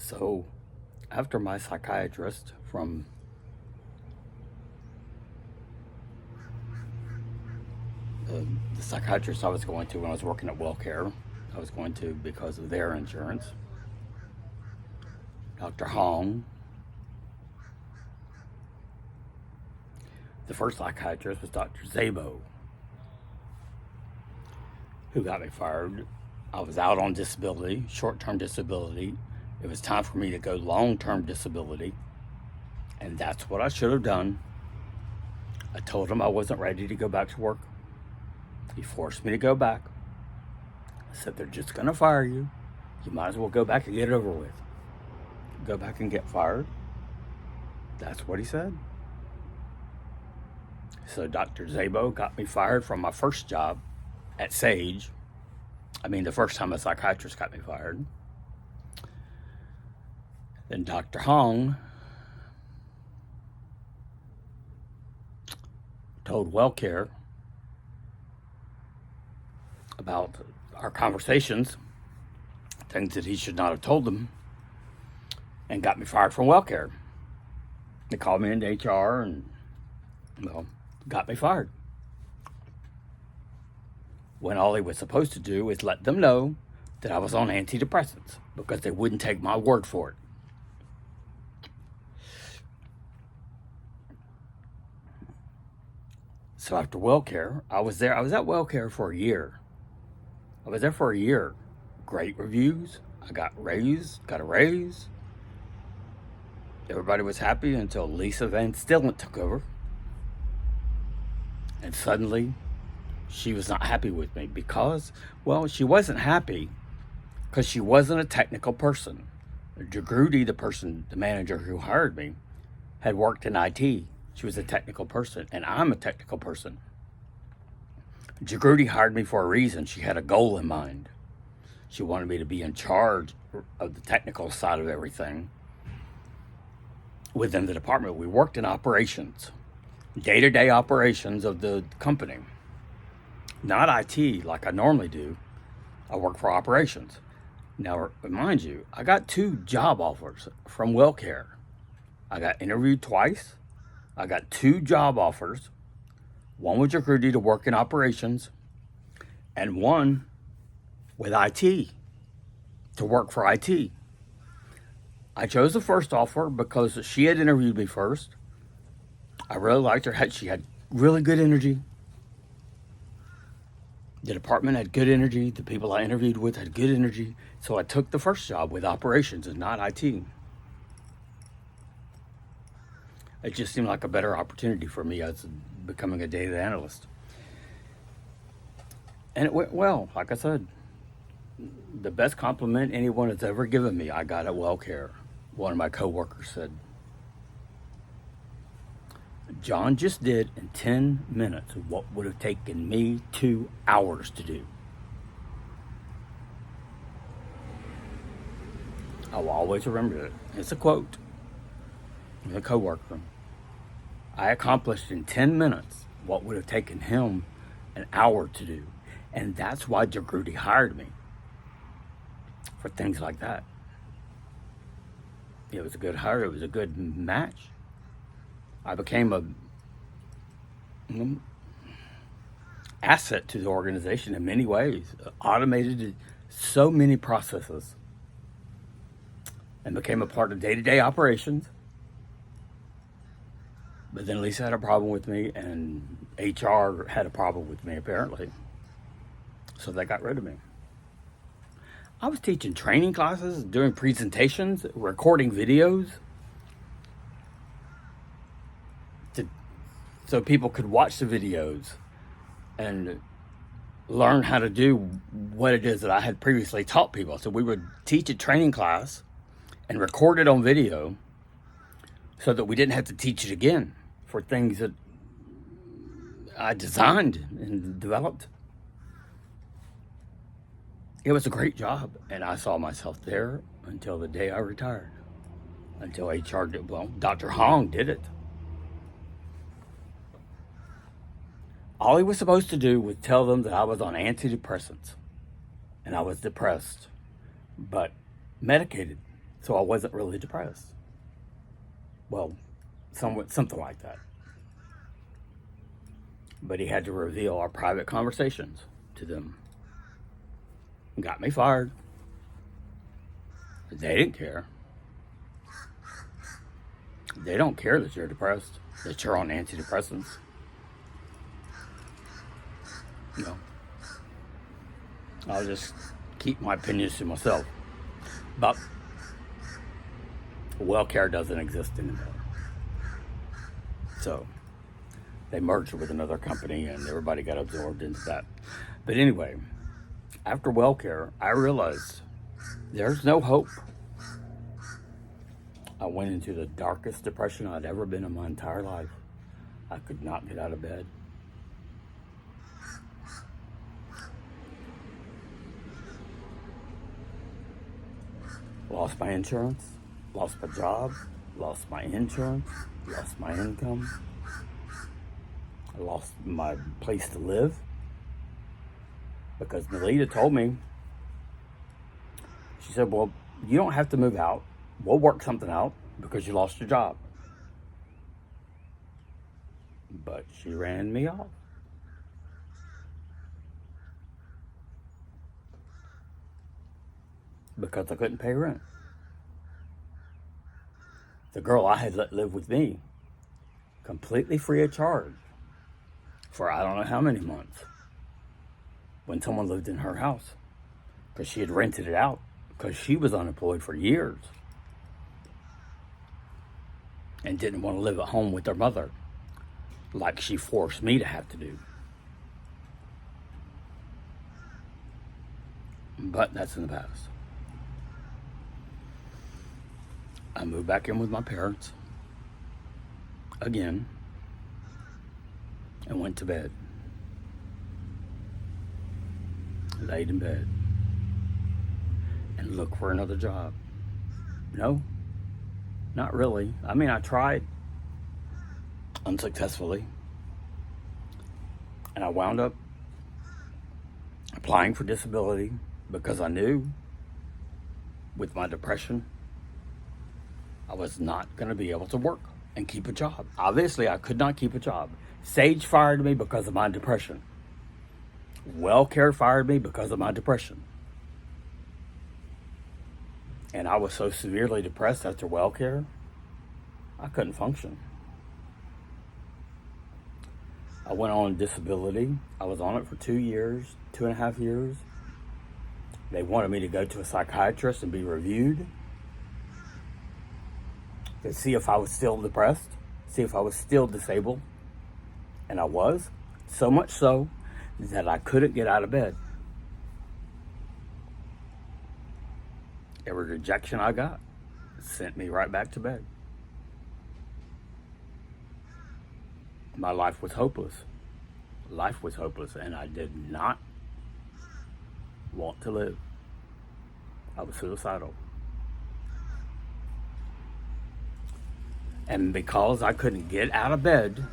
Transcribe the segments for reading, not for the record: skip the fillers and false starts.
So, after my psychiatrist from the psychiatrist I was going to when I was working at WellCare, I was going to because of their insurance, Dr. Hong, the first psychiatrist was Dr. Zabo, who got me fired. I was out on disability, short-term disability. It was time for me to go long-term disability, and that's what I should have done. I told him I wasn't ready to go back to work. He forced me to go back. I said, they're just going to fire you. You might as well go back and get it over with. Go back and get fired. That's what he said. So Dr. Zabo got me fired from my first job at Sage. The first time a psychiatrist got me fired. Then Dr. Hong told WellCare about our conversations, things that he should not have told them, and got me fired from WellCare. They called me into HR and, got me fired. When all he was supposed to do is let them know that I was on antidepressants because they wouldn't take my word for it. So after WellCare, I was at WellCare for a year. I was there for a year. Great reviews. I got a raise. Everybody was happy until Lisa Van Stillen took over. And suddenly, she was not happy with me because, she wasn't happy because she wasn't a technical person. Jagruti, the manager who hired me, had worked in IT. She was a technical person, and I'm a technical person. Jagruti hired me for a reason. She had a goal in mind. She wanted me to be in charge of the technical side of everything within the department. We worked in operations, day-to-day operations of the company. Not IT like I normally do. I work for operations. Now, mind you, I got 2 job offers from WellCare. I got interviewed twice. I got 2 job offers. One with Jagruti to work in operations, and one with IT to work for IT. I chose the first offer because she had interviewed me first. I really liked her. She had really good energy. The department had good energy. The people I interviewed with had good energy. So I took the first job with operations and not IT. It just seemed like a better opportunity for me as becoming a data analyst. And it went well. Like I said, the best compliment anyone has ever given me, I got at WellCare. One of my coworkers said, John just did in 10 minutes what would have taken me 2 hours to do. I will always remember it. It's a quote from a coworker. I accomplished in 10 minutes what would have taken him an hour to do. And that's why Jagruti hired me, for things like that. It was a good hire. It was a good match. I became a asset to the organization in many ways. Automated so many processes and became a part of day-to-day operations. But then Lisa had a problem with me, and HR had a problem with me, apparently. So they got rid of me. I was teaching training classes, doing presentations, recording videos, so people could watch the videos and learn how to do what it is that I had previously taught people. So we would teach a training class and record it on video so that we didn't have to teach it again for things that I designed and developed. It was a great job, and I saw myself there until the day I retired. Until HR did, Dr. Hong did it. All he was supposed to do was tell them that I was on antidepressants and I was depressed, but medicated. So I wasn't really depressed. Well, something like that. But he had to reveal our private conversations to them. Got me fired. They didn't care. They don't care that you're depressed, that you're on antidepressants. You know, I'll just keep my opinions to myself. But WellCare doesn't exist anymore. So they merged with another company and everybody got absorbed into that. But anyway, after WellCare, I realized there's no hope. I went into the darkest depression I'd ever been in my entire life. I could not get out of bed. Lost my insurance, lost my job, lost my insurance, lost my income. I lost my place to live because Melita told me, she said, well, you don't have to move out. We'll work something out because you lost your job. But she ran me off. Because I couldn't pay rent. The girl I had let live with me, completely free of charge, for I don't know how many months, when someone lived in her house, because she had rented it out, because she was unemployed for years, and didn't want to live at home with her mother, like she forced me to have to do. But that's in the past. I moved back in with my parents again and went to bed. Laid in bed and looked for another job. No, not really. I mean, I tried unsuccessfully, and I wound up applying for disability because I knew with my depression I was not going to be able to work and keep a job. Obviously, I could not keep a job. Sage fired me because of my depression. WellCare fired me because of my depression. And I was so severely depressed after WellCare, I couldn't function. I went on disability. I was on it for 2 years, 2.5 years. They wanted me to go to a psychiatrist and be reviewed to see if I was still depressed, see if I was still disabled. And I was, so much so that I couldn't get out of bed. Every rejection I got sent me right back to bed. My life was hopeless. Life was hopeless, and I did not want to live. I was suicidal. And because I couldn't get out of bed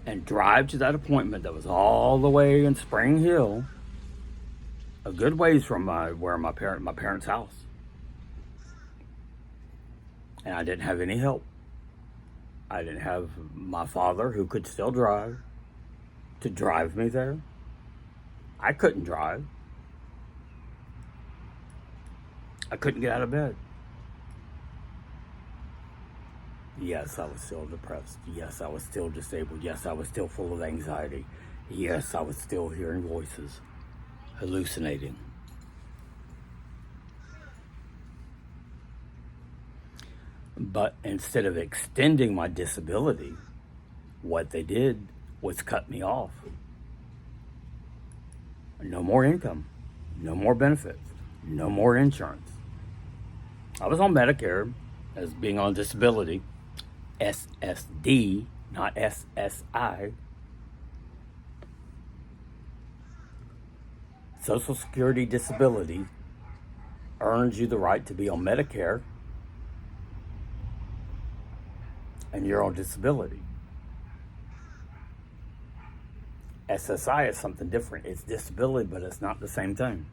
and drive to that appointment that was all the way in Spring Hill, a good ways from my parents' house, and I didn't have any help. I didn't have my father, who could still drive, to drive me there. I couldn't drive. I couldn't get out of bed. Yes, I was still depressed. Yes, I was still disabled. Yes, I was still full of anxiety. Yes, I was still hearing voices, hallucinating. But instead of extending my disability, what they did was cut me off. No more income, no more benefits, no more insurance. I was on Medicare as being on disability, SSD, not SSI. Social Security disability earns you the right to be on Medicare, and you're on disability. SSI is something different. It's disability, but it's not the same thing.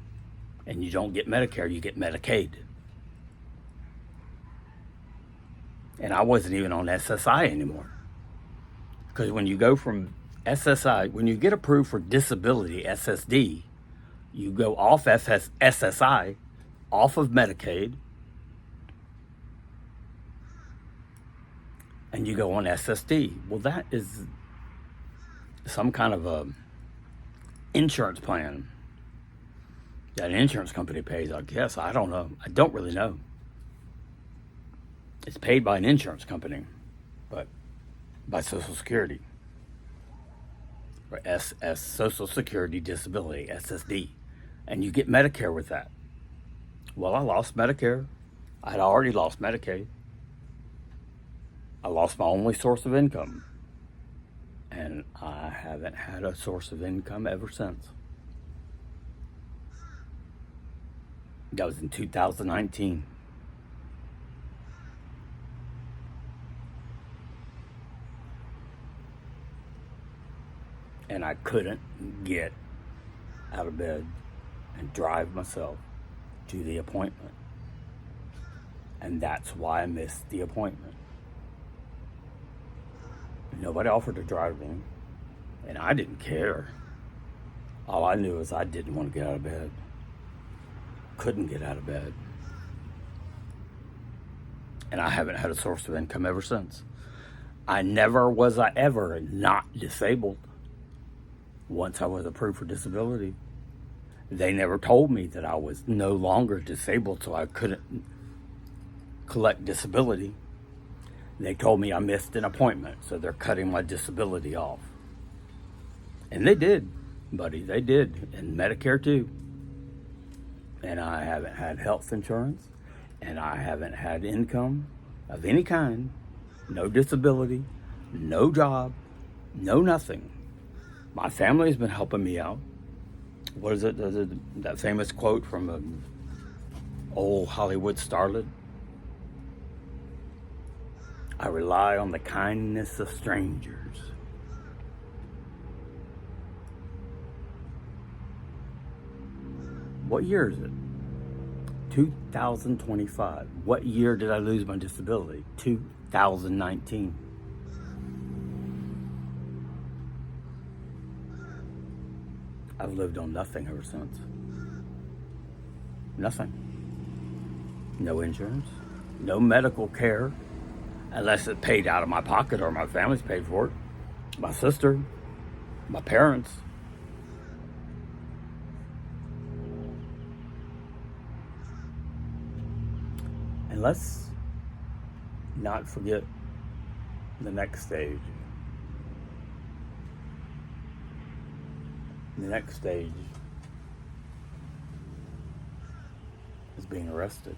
And you don't get Medicare, you get Medicaid. And I wasn't even on SSI anymore. Because when you go from SSI, when you get approved for disability, SSD, you go off SSI, off of Medicaid, and you go on SSD. Well, that is some kind of a insurance plan that an insurance company pays, I guess. I don't know. I don't really know. It's paid by an insurance company, but by Social Security. Or Social Security Disability, SSD. And you get Medicare with that. Well, I lost Medicare. I had already lost Medicaid. I lost my only source of income. And I haven't had a source of income ever since. That was in 2019. And I couldn't get out of bed and drive myself to the appointment. And that's why I missed the appointment. Nobody offered to drive me, and I didn't care. All I knew is I didn't want to get out of bed. Couldn't get out of bed. And I haven't had a source of income ever since. I never was I ever not disabled. Once I was approved for disability, they never told me that I was no longer disabled, so I couldn't collect disability. They told me I missed an appointment, so they're cutting my disability off. And they did, buddy, they did, and Medicare too. And I haven't had health insurance, and I haven't had income of any kind, no disability, no job, no nothing. My family has been helping me out. What is it, that famous quote from an old Hollywood starlet? I rely on the kindness of strangers. What year is it? 2025. What year did I lose my disability? 2019. I've lived on nothing ever since. Nothing. No insurance, no medical care, unless it's paid out of my pocket or my family's paid for it. My sister, my parents. And let's not forget the next stage. The next stage is being arrested.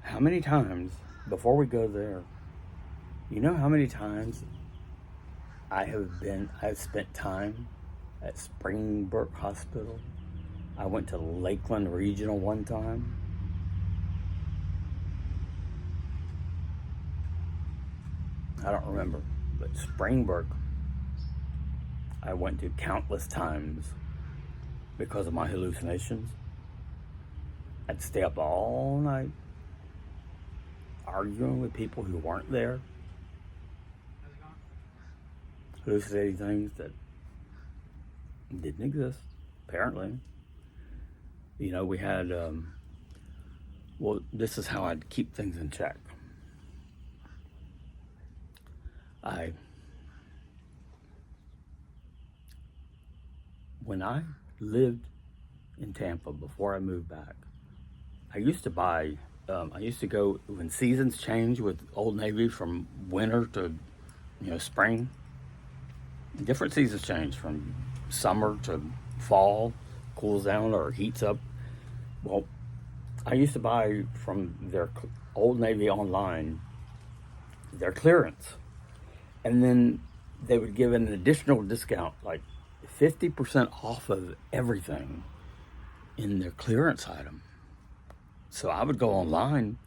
How many times, before we go there, you know how many times I've spent time at Springbrook Hospital? I went to Lakeland Regional one time. I don't remember, but Springbrook, I went to countless times because of my hallucinations. I'd stay up all night arguing with people who weren't there, hallucinating things that didn't exist, apparently. You know, we had, well, this is how I'd keep things in check. When I lived in Tampa before I moved back, I used to go when seasons change with Old Navy from winter to, spring. Different seasons change from summer to fall, cools down or heats up. Well, I used to buy from their Old Navy online, their clearance. And then they would give an additional discount, like 50% off of everything in their clearance item. So I would go online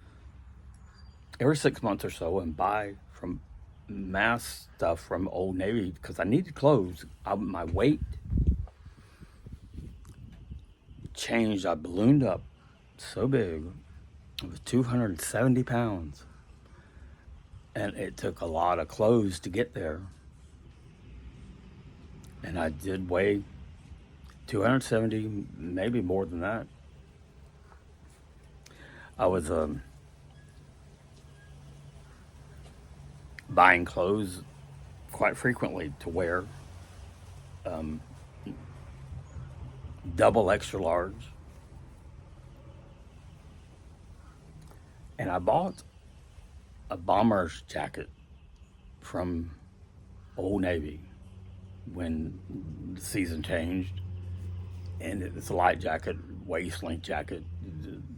every 6 months or so and buy from mass stuff from Old Navy because I needed clothes. My weight changed. I ballooned up so big. It was 270 pounds. And it took a lot of clothes to get there. And I did weigh 270, maybe more than that. I was buying clothes quite frequently to wear, double extra large. And I bought a bomber's jacket from Old Navy when the season changed. And it's a light jacket, waist length jacket,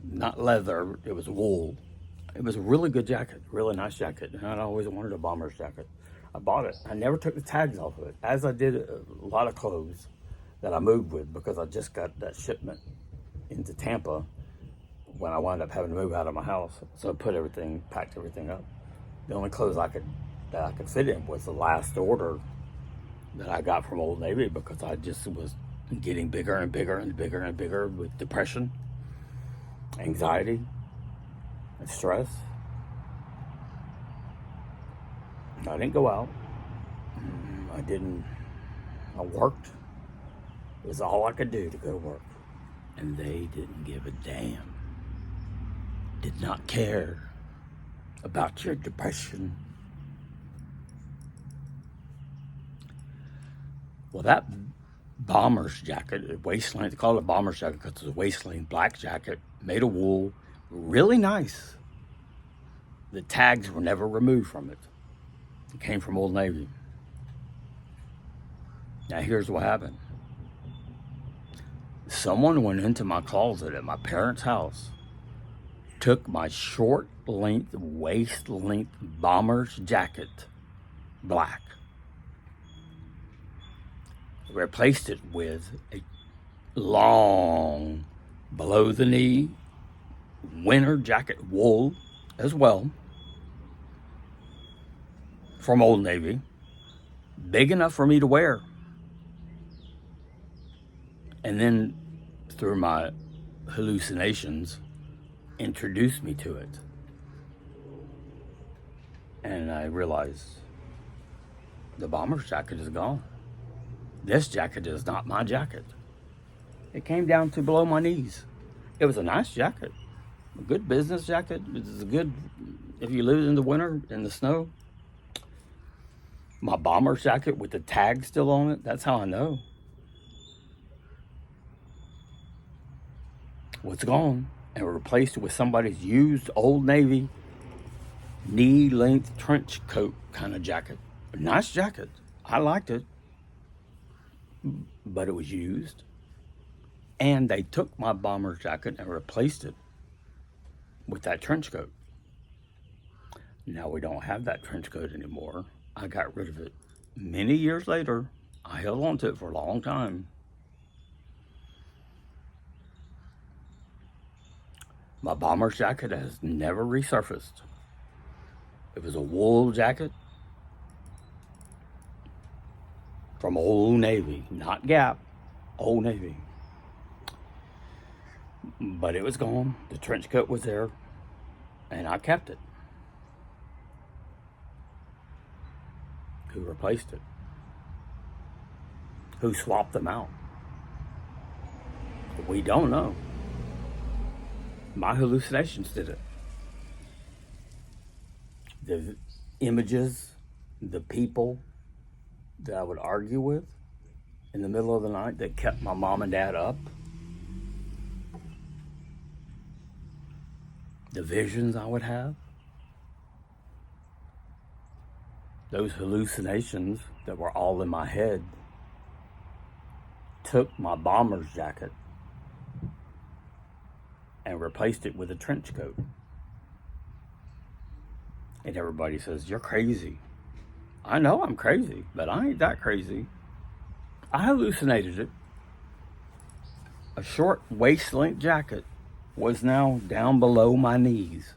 not leather, it was wool. It was a really good jacket, really nice jacket. And I'd always wanted a bomber's jacket. I bought it. I never took the tags off of it, as I did a lot of clothes that I moved with, because I just got that shipment into Tampa when I wound up having to move out of my house. So I packed everything up. The only clothes that I could fit in was the last order that I got from Old Navy, because I just was getting bigger and bigger and bigger and bigger with depression, anxiety, and stress. I didn't go out. I worked. It was all I could do to go to work. And they didn't give a damn. Did not care about your depression. Well, that bomber's jacket, waist length, they call it a bomber's jacket because it's a waist length black jacket, made of wool, really nice. The tags were never removed from it. It came from Old Navy. Now here's what happened. Someone went into my closet at my parents' house, took my short length, waist length bomber's jacket, black, replaced it with a long, below the knee winter jacket, wool as well, from Old Navy, big enough for me to wear. And then through my hallucinations, introduced me to it. And I realized the bomber's jacket is gone. This jacket is not my jacket. It came down to below my knees. It was a nice jacket, a good business jacket. It's good if you live in the winter in the snow. My bomber's jacket with the tag still on it, that's how I know. Was gone and replaced with somebody's used Old Navy knee-length trench coat kind of jacket. A nice jacket. I liked it. But it was used. And they took my bomber's jacket and replaced it with that trench coat. Now we don't have that trench coat anymore. I got rid of it many years later. I held on to it for a long time. My bomber's jacket has never resurfaced. It was a wool jacket from Old Navy, not Gap, Old Navy. But it was gone. The trench coat was there, and I kept it. Who replaced it? Who swapped them out? We don't know. My hallucinations did it. The images, the people that I would argue with in the middle of the night that kept my mom and dad up, the visions I would have, those hallucinations that were all in my head took my bomber's jacket and replaced it with a trench coat. And everybody says, "You're crazy." I know I'm crazy, but I ain't that crazy. I hallucinated it. A short waist-length jacket was now down below my knees.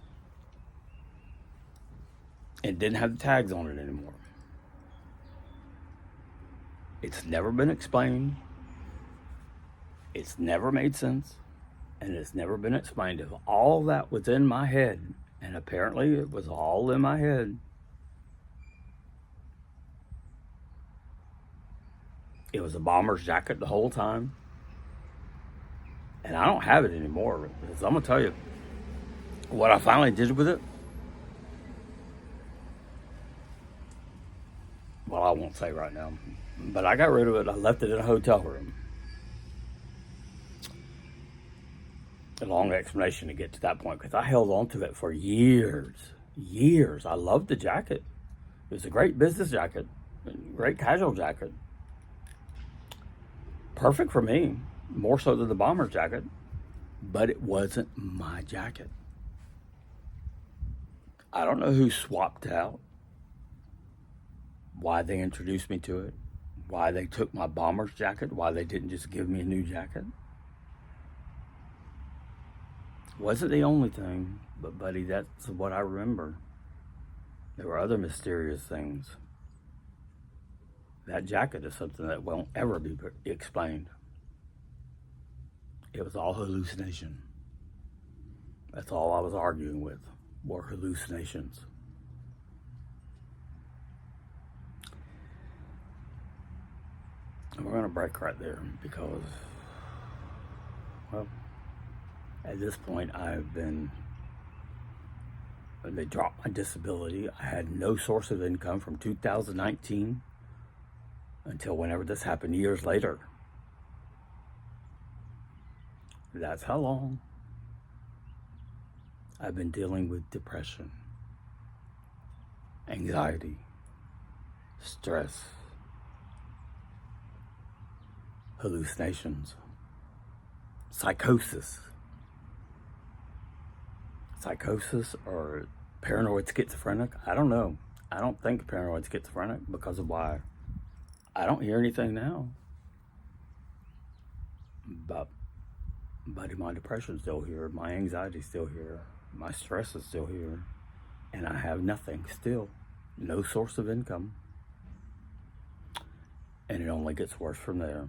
It didn't have the tags on it anymore. It's never been explained. It's never made sense, and it's never been explained. If all that was in my head, and apparently it was all in my head, it was a bomber's jacket the whole time, and I don't have it anymore. Because I'm gonna tell you what I finally did with it. Well, I won't say right now, but I got rid of it. I left it in a hotel room. A long explanation to get to that point because I held on to it for years. Years. I loved the jacket. It was a great business jacket, great casual jacket. Perfect for me, more so than the bomber's jacket, but it wasn't my jacket. I don't know who swapped it out, why they introduced me to it, why they took my bomber's jacket, why they didn't just give me a new jacket. Wasn't the only thing, but buddy, that's what I remember. There were other mysterious things. That jacket is something that won't ever be explained. It was all hallucination. That's all I was arguing with, were hallucinations. And we're going to break right there because, well, at this point, they dropped my disability. I had no source of income from 2019 until whenever this happened years later. That's how long I've been dealing with depression, anxiety, stress, hallucinations, psychosis or paranoid schizophrenic. I don't know. I don't think paranoid schizophrenic because of why. I don't hear anything now. But buddy, my depression's still here. My anxiety's still here. My stress is still here. And I have nothing still. No source of income. And it only gets worse from there.